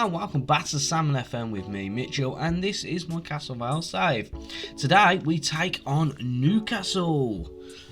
Hello and welcome back to Salmon FM with me, Mitchell, and this is my Castle Vale save. Today we take on Newcastle.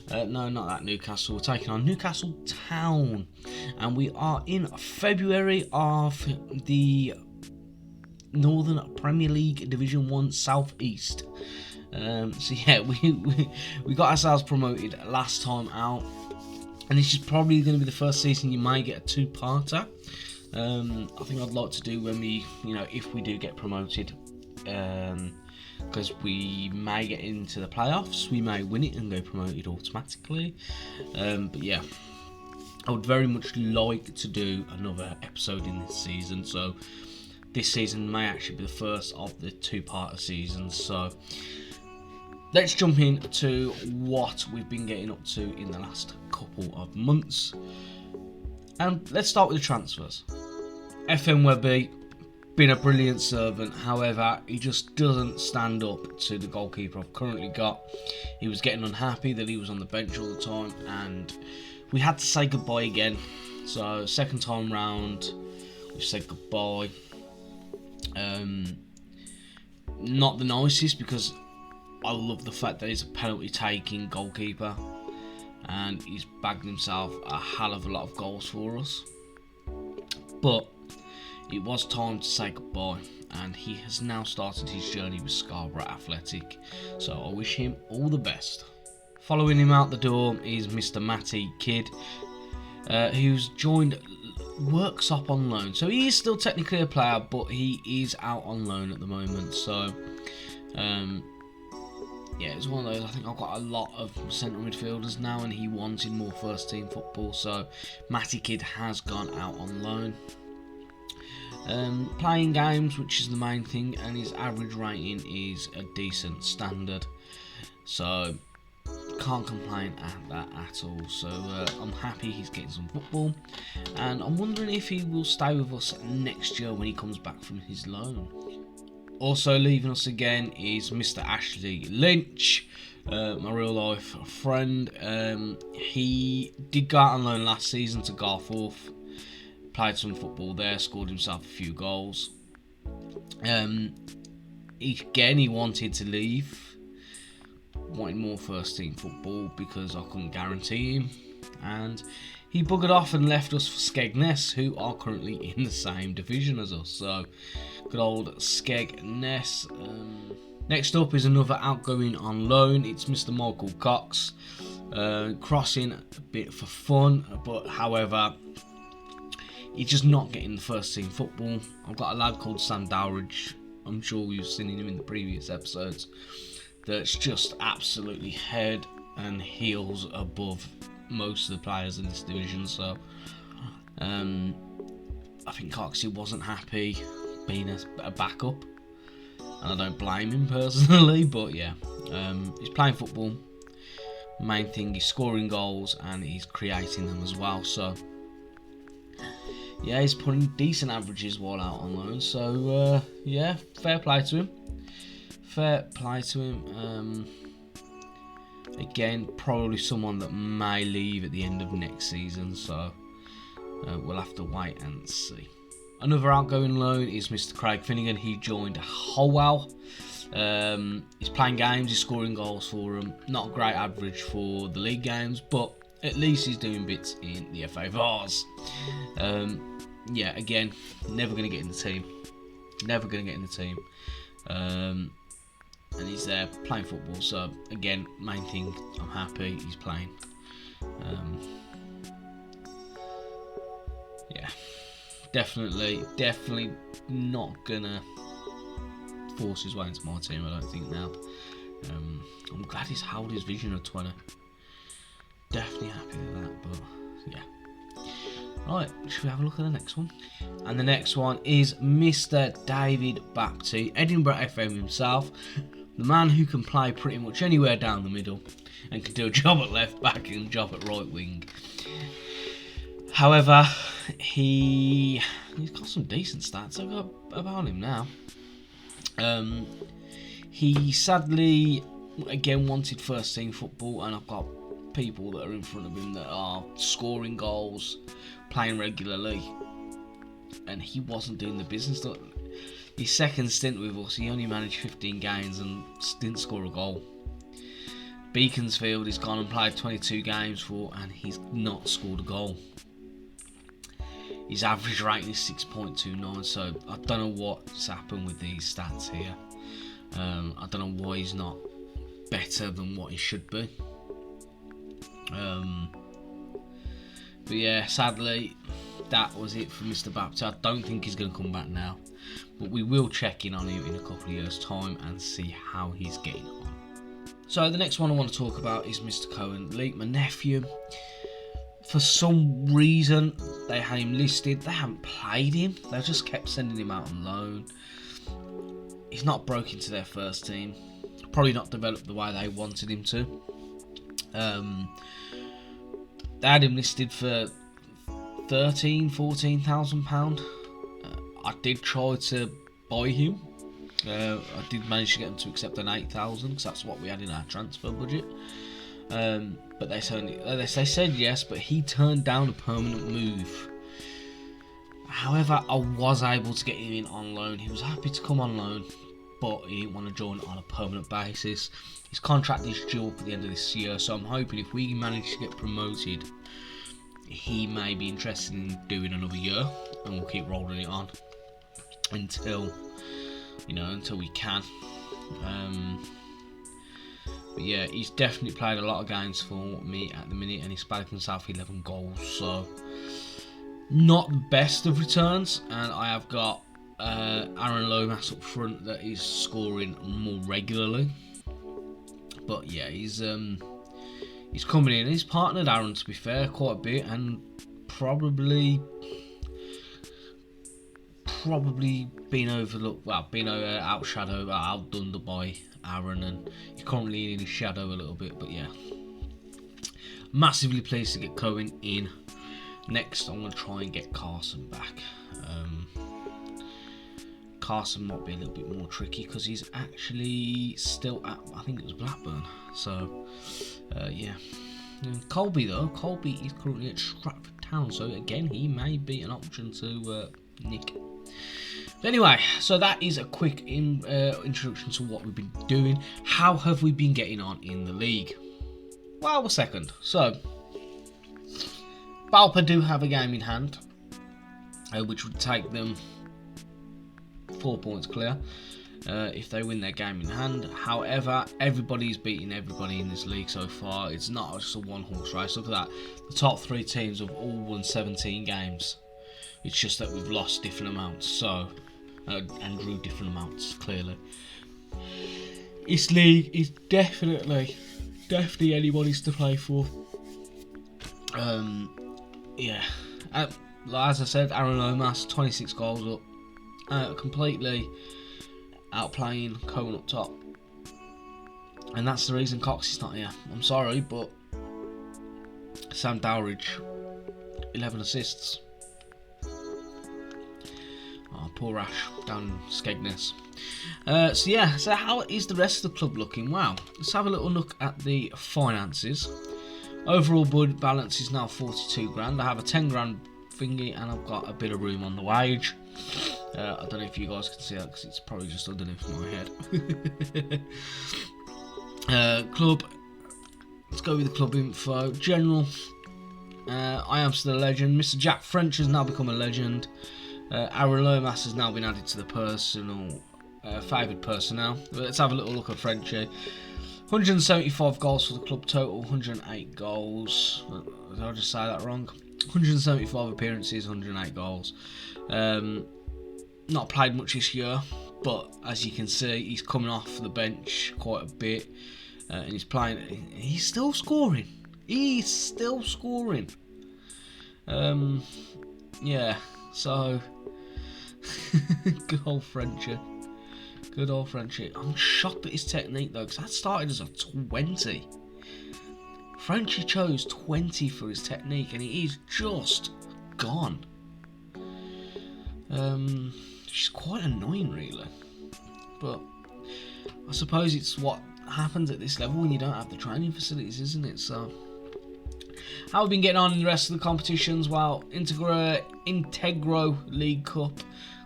No, not that Newcastle. We're taking on Newcastle Town, and we are in February of the Northern Premier League Division 1 South East. So yeah, we got ourselves promoted last time out, and this is probably going to be the first season you might get a two-parter. I think I'd like to do when we, if we do get promoted, because we may get into the playoffs, we may win it and go promoted automatically. But yeah, I would very much like to do another episode in this season. So this season may actually be the first of the two-parter seasons. So let's jump into what we've been getting up to in the last couple of months. And let's start with the transfers. FM Webby, been a brilliant servant, however, he just doesn't stand up to the goalkeeper I've currently got. He was getting unhappy that he was on the bench all the time, and we had to say goodbye again. So, second time round, we said goodbye. Not the nicest, because I love the fact that he's a penalty-taking goalkeeper, and he's bagged himself a hell of a lot of goals for us. But it was time to say goodbye, and he has now started his journey with Scarborough Athletic, so I wish him all the best. Following him out the door is Mr. Matty Kidd, who's joined Worksop on loan. So he is still technically a player, but he is out on loan at the moment. So yeah, it's one of those. I think I've got a lot of centre midfielders now, and he wanted more first team football, so Matty Kidd has gone out on loan. Playing games, which is the main thing, and his average rating is a decent standard, so can't complain at that at all. So I'm happy he's getting some football, and I'm wondering if he will stay with us next year when he comes back from his loan. Also leaving us again is Mr. Ashley Lynch, my real life friend. He did go out on loan last season to Garforth, played some football there, scored himself a few goals. He wanted to leave, wanted more first team football because I couldn't guarantee him, and he buggered off and left us for Skegness, who are currently in the same division as us. So good old Skegness. Next up is another outgoing on loan. It's Mr. Michael Cox, crossing a bit for fun, but however, he's just not getting the first team football. I've got a lad called Sam Dowridge, I'm sure you've seen him in the previous episodes, that's just absolutely head and heels above most of the players in this division. So I think Coxie wasn't happy being a backup, and I don't blame him personally, but yeah, he's playing football. Main thing, he's scoring goals and he's creating them as well. So yeah, he's putting decent averages while out on loan. So yeah, fair play to him. Again, probably someone that may leave at the end of next season, so we'll have to wait and see. Another outgoing loan is Mr. Craig Finnegan. He joined Howell. He's playing games, he's scoring goals for them. Not a great average for the league games, but at least he's doing bits in the FA Vars. Yeah, again, never going to get in the team. And he's there playing football, so again, main thing, I'm happy he's playing. Yeah, definitely not gonna force his way into my team, I don't think now. I'm glad he's held his vision of 20. Definitely happy with that, but yeah. Right, should we have a look at the next one? And the next one is Mr. David Baptiste, Edinburgh FM himself. The man who can play pretty much anywhere down the middle and can do a job at left back and a job at right wing. However, he's got some decent stats about him now. He sadly, again, wanted first team football, and I've got people that are in front of him that are scoring goals, playing regularly. and he wasn't doing the business. His second stint with us, he only managed 15 games and didn't score a goal. Beaconsfield, he's gone and played 22 games for, and he's not scored a goal. His average rating is 6.29, so I don't know what's happened with these stats here. I don't know why he's not better than what he should be. But yeah, sadly, that was it for Mr. Baptist. I don't think he's going to come back now, but we will check in on him in a couple of years' time and see how he's getting on. So the next one I want to talk about is Mr. Cohen Lee, my nephew. For some reason, they had him listed. They haven't played him. They just kept sending him out on loan. He's not broke into their first team. Probably not developed the way they wanted him to. They had him listed for £14,000. I did try to buy him. I did manage to get them to accept an 8,000 because that's what we had in our transfer budget. But they said yes, but he turned down a permanent move. However, I was able to get him in on loan. He was happy to come on loan, but he didn't want to join on a permanent basis. His contract is due up at the end of this year, so I'm hoping if we manage to get promoted, he may be interested in doing another year, and we'll keep rolling it on until we can. But yeah, he's definitely played a lot of games for me at the minute, and he's back himself 11 goals, so not the best of returns. And I have got Aaron Lomas up front that is scoring more regularly. But yeah, he's coming in. He's partnered Aaron, to be fair, quite a bit, and probably been overlooked, outdone by Aaron, and he's currently in his shadow a little bit. But yeah, massively pleased to get Cohen in. Next, I'm going to try and get Carson back. Carson might be a little bit more tricky because he's actually still at, I think it was Blackburn. So yeah. Colby is currently at Stratford Town, so again he may be an option to nick. But anyway, so that is a quick introduction to what we've been doing. How have we been getting on in the league? Well, we're second. So Balpa do have a game in hand, which would take them 4 points clear if they win their game in hand. However, everybody's beating everybody in this league so far. It's not just a one-horse race. Look at that. The top three teams have all won 17 games. It's just that we've lost different amounts, so and drew different amounts, clearly. This league is definitely anybody's to play for. Yeah. As I said, Aaron Lomas, 26 goals up. Completely outplaying Cohen up top. And that's the reason Cox is not here. I'm sorry, but Sam Dowridge, 11 assists. Oh, poor Ash down in Skegness. So how is the rest of the club looking? Wow, let's have a little look at the finances. Overall budget balance is now 42 grand. I have a 10 grand thingy, and I've got a bit of room on the wage. I don't know if you guys can see that because it's probably just underneath my head. Club. Let's go with the club info. General. I am still a legend. Mr. Jack French has now become a legend. Aaron Lomas has now been added to the personal favoured personnel. Let's have a little look at Frenchie. 175 goals for the club total, 108 goals. Did I just say that wrong? 175 appearances, 108 goals. Not played much this year, but as you can see, he's coming off the bench quite a bit, and he's playing. He's still scoring. Yeah. So good old Frenchie. I'm shocked at his technique though, because that started as a 20. Frenchie chose 20 for his technique, and he is just gone. She's quite annoying, really. But I suppose it's what happens at this level when you don't have the training facilities, isn't it? So How have we been getting on in the rest of the competitions? Well, Integro League Cup,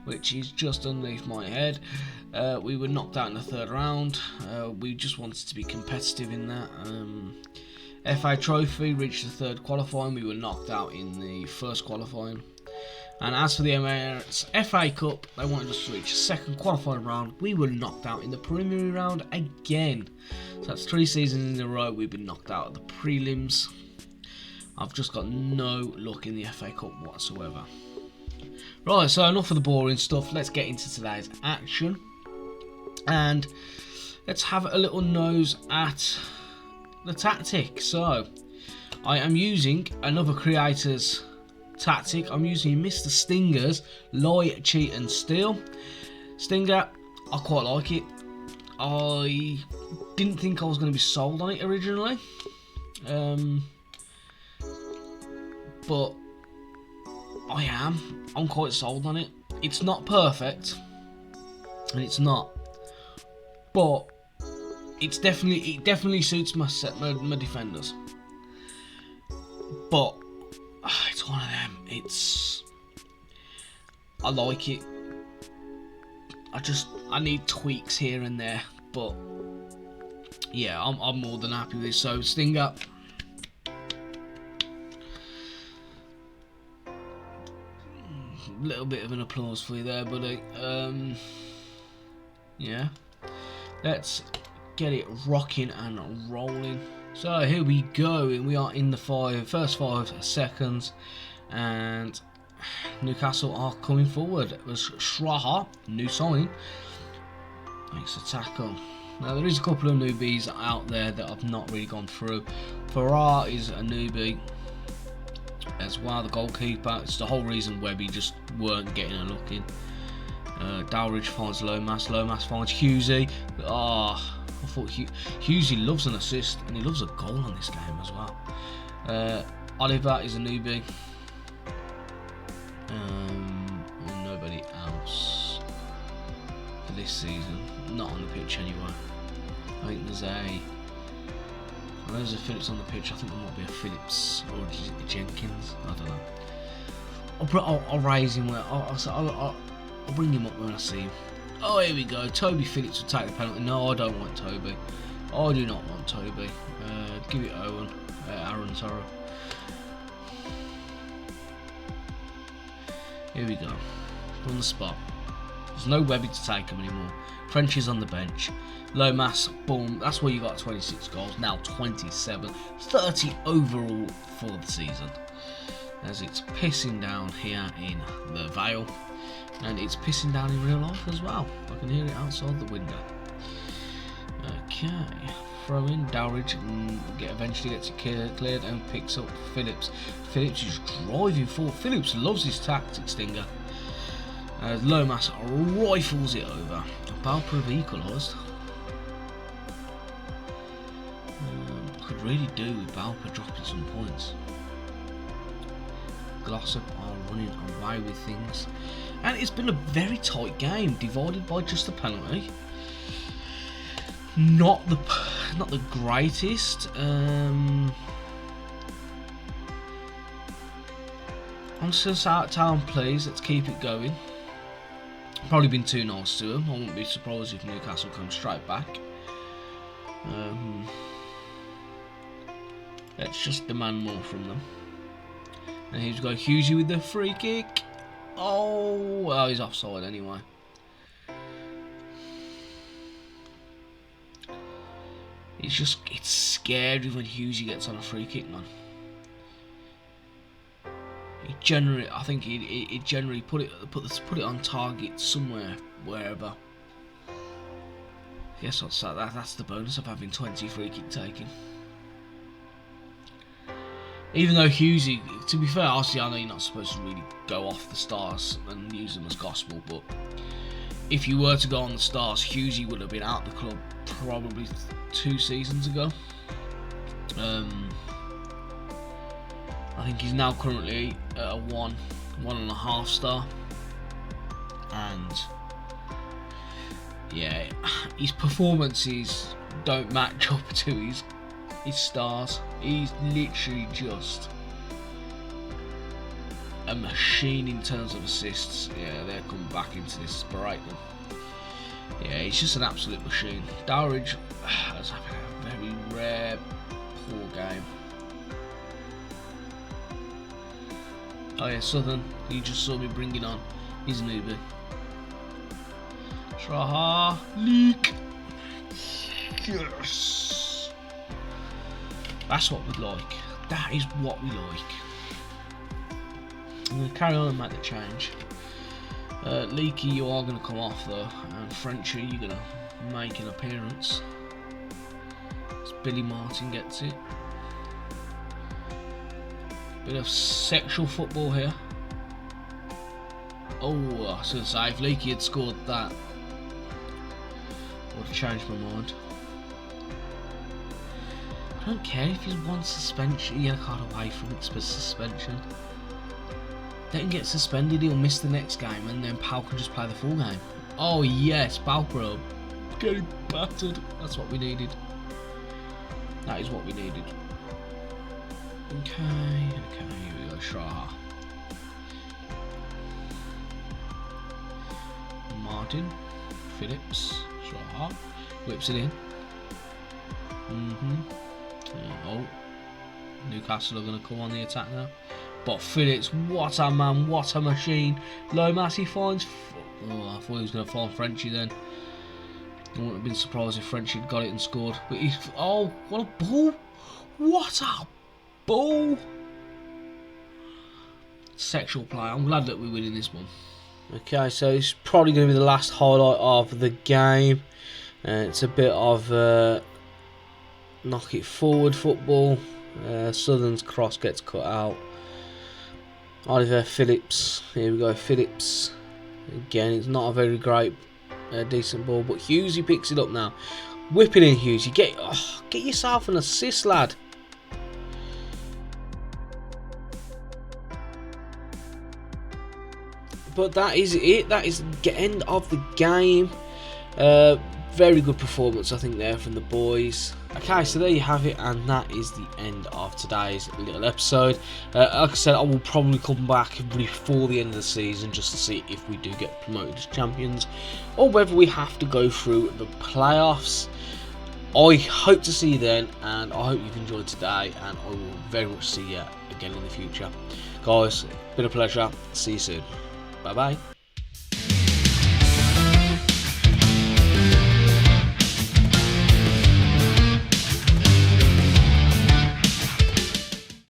which is just underneath my head. We were knocked out in the third round. We just wanted to be competitive in that. FA Trophy reached the third qualifying. We were knocked out in the first qualifying. And as for the Emirates FA Cup, they wanted us to reach the second qualifying round. We were knocked out in the preliminary round again. So that's 3 seasons in a row we've been knocked out at the prelims. I've just got no luck in the FA Cup whatsoever. Right, so enough of the boring stuff. Let's get into today's action. And let's have a little nose at the tactic. So, I am using another creator's tactic. I'm using Mr. Stinger's Lie, Cheat and Steal. Stinger, I quite like it. I didn't think I was going to be sold on it originally. But I am. I'm quite sold on it. It's not perfect. And it's not. But it definitely suits my defenders. But it's one of them. I like it. I need tweaks here and there, but yeah, I'm more than happy with this. So Stinger, little bit of an applause for you there, buddy. Yeah, let's get it rocking and rolling. So here we go, and we are in the first 5 seconds, and Newcastle are coming forward. It was Shraha, new signing, makes a tackle. Now there is a couple of newbies out there that I've not really gone through. Farrar is a newbie as well, the goalkeeper. It's the whole reason Webby just weren't getting a look in. Dowridge finds Lomas finds Hughesy. I thought Hughesy loves an assist, and he loves a goal on this game as well. Oliver is a newbie. And nobody else for this season. Not on the pitch anyway. I think there's a Phillips on the pitch. I think there might be a Phillips or a Jenkins. I don't know. I'll raise him. I'll bring him up when I see him. Oh, here we go. Toby Phillips will take the penalty. No, I don't want Toby. I do not want Toby. Give it Aaron, sorry. Here we go. On the spot. There's no Webby to take him anymore. French is on the bench. Lomas, boom. That's where you got 26 goals. Now 27. 30 overall for the season. As it's pissing down here in the Vale. And it's pissing down in real life as well. I can hear it outside the window. Okay. Throw in Dowridge and eventually gets it cleared and picks up Phillips. Phillips is driving forward. Phillips loves his tactic, Stinger. As Lomas rifles it over. Balper have equalised. Could really do with Balper dropping some points. Glossop are running away with things. And it's been a very tight game, divided by just a penalty. Not the greatest. I'm just going to say out town, please. Let's keep it going. Probably been too nice to them. I wouldn't be surprised if Newcastle comes straight back. Let's just demand more from them. And here's got Hughesy with the free kick. Oh, well, he's offside anyway. It's scary when Hughesy gets on a free kick, man. I think he generally put it on target somewhere, wherever. Guess what's that? That's the bonus of having 20 free kick taking. Even though Hughesy, to be fair, obviously I know you're not supposed to really go off the stars and use them as gospel, but if you were to go on the stars, Hughesy would have been out of the club probably 2 seasons ago. I think he's now currently at a 1.5 star, and yeah, his performances don't match up to his stars. He's literally just a machine in terms of assists. Yeah, they're coming back into this Brighton. Yeah, he's just an absolute machine. Dowridge has having a very rare poor game. Oh yeah, Southern, you just saw me bringing on. He's a newbie. Shraha, leak. Yes. That's what we like. That is what we like. I'm going to carry on and make the change. Leaky, you are going to come off though, and Frenchy, you're going to make an appearance. As Billy Martin gets it. Bit of sexual football here. Oh, I was going to say, if Leaky had scored that, I would have changed my mind. I don't care if he's one suspension, he had a card away from it for suspension. Let him get suspended, he'll miss the next game, and then Pal can just play the full game. Oh yes, Palpro. Getting battered. That's what we needed. That is what we needed. Okay, here we go, Shraha. Martin, Phillips, Shraha, whips it in. Oh, Newcastle are going to come on the attack now. But Phillips, what a man, what a machine. Lomas, he finds... Oh, I thought he was going to find Frenchy then. I wouldn't have been surprised if Frenchy had got it and scored. But he's... Oh, what a ball. What a ball. Sexual play. I'm glad that we're winning this one. Okay, so it's probably going to be the last highlight of the game. It's a bit of knock it forward football. Southern's cross gets cut out. Oliver Phillips, here we go, Phillips. Again, it's not a very great, decent ball, but Hughesy picks it up now. Whip it in, Hughesy. Get yourself an assist, lad. But that is it. That is the end of the game. Very good performance, I think, there from the boys. Okay, so there you have it, and that is the end of today's little episode. Like I said, I will probably come back before the end of the season just to see if we do get promoted as champions, or whether we have to go through the playoffs. I hope to see you then, and I hope you've enjoyed today, and I will very much see you again in the future. Guys, been a pleasure. See you soon. Bye bye.